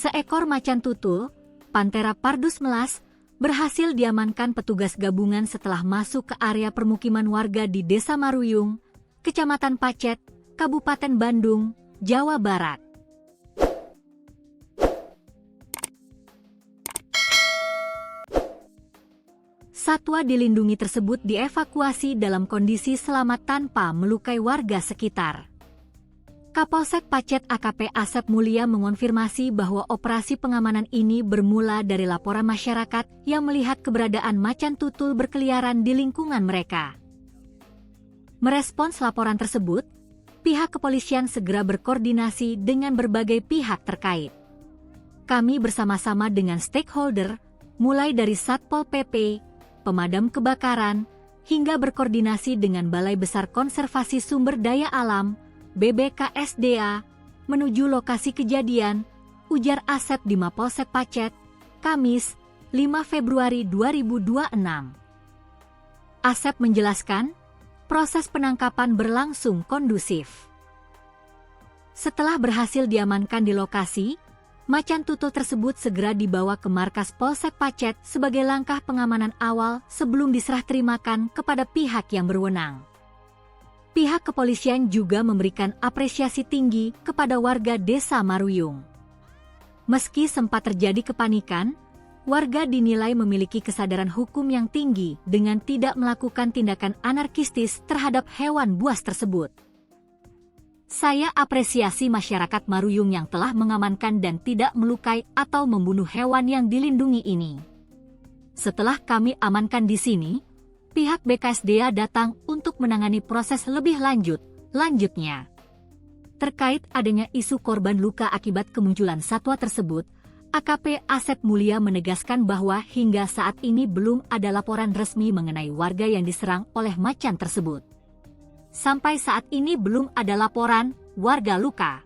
Seekor macan tutul, Panthera pardus melas, berhasil diamankan petugas gabungan setelah masuk ke area permukiman warga di Desa Maruyung, Kecamatan Pacet, Kabupaten Bandung, Jawa Barat. Satwa dilindungi tersebut dievakuasi dalam kondisi selamat tanpa melukai warga sekitar. Kapolsek Pacet AKP Asep Mulia mengonfirmasi bahwa operasi pengamanan ini bermula dari laporan masyarakat yang melihat keberadaan macan tutul berkeliaran di lingkungan mereka. Merespons laporan tersebut, pihak kepolisian segera berkoordinasi dengan berbagai pihak terkait. Kami bersama-sama dengan stakeholder, mulai dari Satpol PP, pemadam kebakaran, hingga berkoordinasi dengan Balai Besar Konservasi Sumber Daya Alam, BBKSDA, menuju lokasi kejadian, ujar Asep di Mapolsek Pacet, Kamis, 5 Februari 2026. Asep menjelaskan, proses penangkapan berlangsung kondusif. Setelah berhasil diamankan di lokasi, macan tutul tersebut segera dibawa ke markas Polsek Pacet sebagai langkah pengamanan awal sebelum diserah terimakan kepada pihak yang berwenang. Pihak kepolisian juga memberikan apresiasi tinggi kepada warga Desa Maruyung. Meski sempat terjadi kepanikan, warga dinilai memiliki kesadaran hukum yang tinggi dengan tidak melakukan tindakan anarkistis terhadap hewan buas tersebut. Saya apresiasi masyarakat Maruyung yang telah mengamankan dan tidak melukai atau membunuh hewan yang dilindungi ini. Setelah kami amankan di sini, pihak BKSDA datang untuk menangani proses lebih lanjutnya. Terkait adanya isu korban luka akibat kemunculan satwa tersebut, AKP Asep Mulia menegaskan bahwa hingga saat ini belum ada laporan resmi mengenai warga yang diserang oleh macan tersebut. Sampai saat ini belum ada laporan warga luka.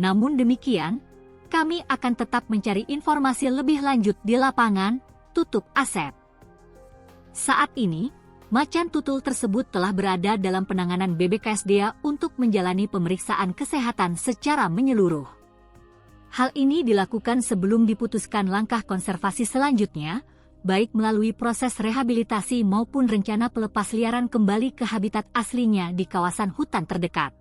Namun demikian, kami akan tetap mencari informasi lebih lanjut di lapangan, tutup Asep. Saat ini, macan tutul tersebut telah berada dalam penanganan BBKSDA untuk menjalani pemeriksaan kesehatan secara menyeluruh. Hal ini dilakukan sebelum diputuskan langkah konservasi selanjutnya, baik melalui proses rehabilitasi maupun rencana pelepasliaran kembali ke habitat aslinya di kawasan hutan terdekat.